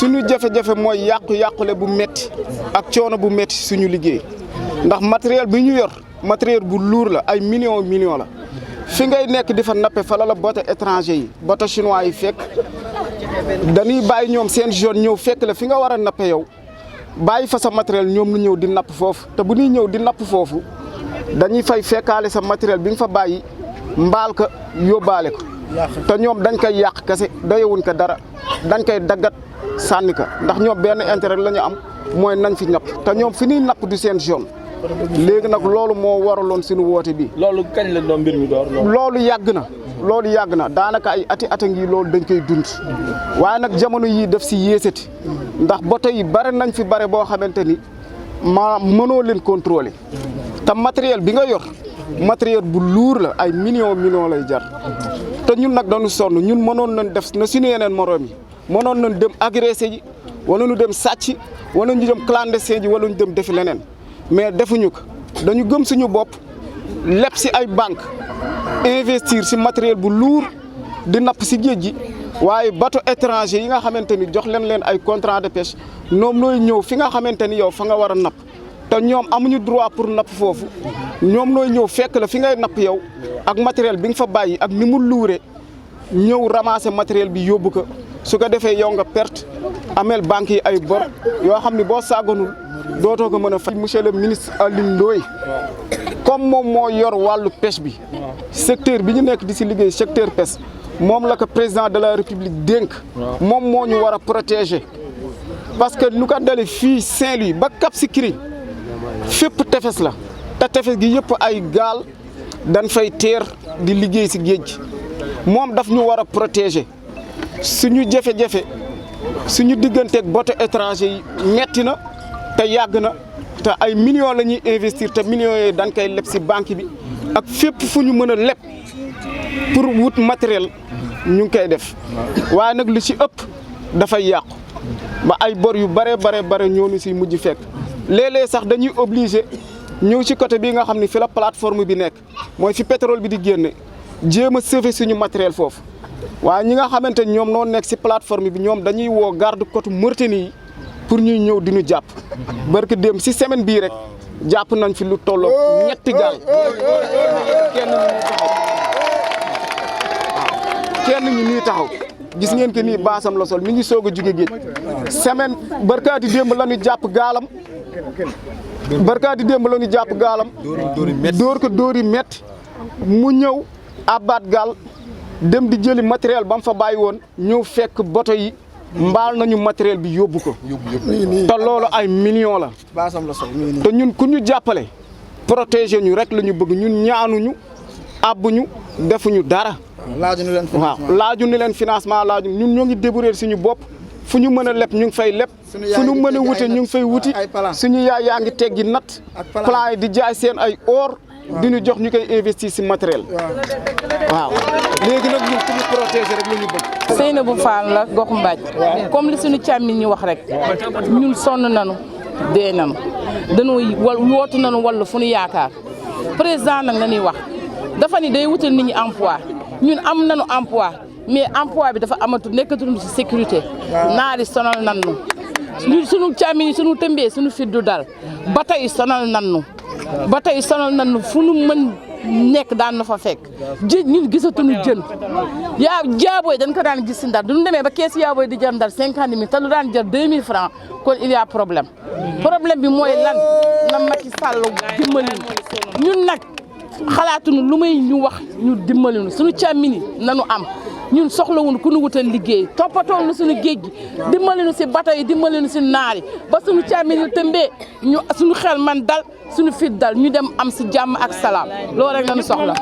suñu jafe-jafe mooy yàqu-yàqule bu metti ak coono bu metti suñu liggéey ndax matériel bi ñu yor matériel bu lourd la ay millions la fi ngay nekk di fa nappe fa la bateau étranger yi bateau chinois yi fekk dañuy bàyyi ñoom seen zone ñëw fekk la fi nga war a nappe yow bàyyi fa sa matériel ñoom lu ñëw di napp foofu te bu ñuy ñëw di napp foofu dañuy fay fekkaale sa matériel bi nga fa bàyyi mbaal ko yóbbaale ko te ñoom dañ koy yàq kese doyewuñ ko dara dañ koy daggat sànni ko ndax ñoom benn intérêt la ñu am mooy nañ fi napp te ñoom fi ñuy napp du seen zone léegi nag loolu moo waraloon suñu woote bi. loolu kañ la doon mbir mi door. loolu yàgg na daanaka ay ati ngi loolu dañ koy dund waaye nag jamono yii daf si yéesati ndax bato yi bare nañ fi bare boo xamante ni mënoo leen contrôler te matériel bi nga yor matériel bu lourd la ay millions lay jar te ñun nag dañu sonn ñun mënoon nañ def na suñu yeneen morom yi mënoon nañ dem agressé ji wala ñu dem sàcc wala ñu dem clandestin ji wala ñu dem defi leneen mais defuñu ko dañu gëm suñu bopp leb si ay banque investir si matériel bu lourd di napp si géej gi waaye bateau étranger yi nga xamante ni jox leen ay contrat de pêche ñoom nooy ñëw fi nga xamante ni yow fa nga war a napp te ñoom amuñu droit pour napp foofu ñoom nooy ñëw fekk la fi ngay napp yow ak matériel bi nga fa bàyyi ak ni mu luure ñëw ramasser matériel bi yóbbu ko su ko defee yow nga perte amel banque yi ay bor yoo xam ni boo sàgganul dootoo ko mën a fay. Monsieur le ministre Alioune Ndoye comme moom moo yor wàllu pêche bi secteur bi ñu nekk di si liggéey secteur pêche moom la ko président de la république dénk moom moo ñu war a protéger parce que lu ko dale fii Saint-Louis ba Cap Skirring fépp tefes la te tefes gi yëpp ay gaal dañ fay teer di liggéey si géej gi moom daf ñu war a protéger suñu jafe-jafe suñu digganteeg bateau étranger yi metti na te yàgg na te ay millions la ñuy investir te millions yooyu dañ koy leb si banque bi ak fépp fu ñu mën a leb pour wut matériel ñu ngi koy def waaye nag lu ci ëpp dafay yàqu ba ay bor yu bare ñoo ñu si mujj fekk léeg-léeg sax dañuy obligé ñëw ci côté bii nga xam ne fi la plateforme bi nekk mooy fi pétrole bi di génne jéem a sauver suñu matériel foofu waaye ñi nga xamante ni ñoom noo nekk si plateforme bi ñoom dañuy woo garde côte Mauritanie yi pour ñuy ñëw di ñu jàpp barke dem si semaine bii rek jàpp nañ fi lu tolloo ñetti gaal kenn ñu nii taxaw gis ngeen que nii baasam la sol mi ngi soog a jóge géej semaine barkaati démb la ñu jàpp gaalam dóor ko dóor yi metti mu ñëw abaat gaal dem di jëli matériel ba mu fa bàyyi woon ñëw fekk bato yi mbaal nañu matériel bi yóbbu ko te loolu ay millions la te ñun ku ñu jàppale protéger ñu rek la ñu bëgg ñun ñaanuñu abbuñu defuñu dara laaju leen financement laaju ñun ñoo ngi débrouiller suñu bopp fu ñu mën a leb ñu ngi fay leb fu ñu mën a wute ñu ngi fay wuti suñu yaay yaa ngi teggi natt plan yi di jaay seen ay or di ñu jox ñu koy investir si matériel waaw léegi nag ñun ku ñu protéger rek la ñu bëgg. Seynabou Fall la gox Mbaaj comme li suñu càmmiñ ñi wax rek ñun sonn nañu dee nañu dañoo wootu nañu walla fu ñu yaakaar président nag la ñuy wax dafa ni day wutal nit ñi emploi ñun am nañu emploi mais emploi bi dafa amatul nekkatul ci sécurité naari sonal nañu ñun suñu càmmiñ suñu tëmbee suñu fit du dal ba tey sonal nañu fu nu mën nekk daan na fa fekk jën ñun gisatuñu jën jaabooy dañ ko daan gis si Ndar duñu demee ba kees yaabooy di jar Ndar 50 000 te lu daan jar 2000 francs kon il y a problème bi mooy lan na Macky Sall dimbali ñun nag xalaatuñu lu may ñu wax ñu dimbali ñu suñu càmmini nanu am ñun soxlawuñu ku ñu wutal liggéey toppatoon na suñu géej gi dimbali ñu si bato yi dimbali ñu si naar yi ba suñu càmmini tëmbee ñu suñu xel man dal suñu fit dal ñu dem am si jàmm ak salaam loolu rek lañu soxla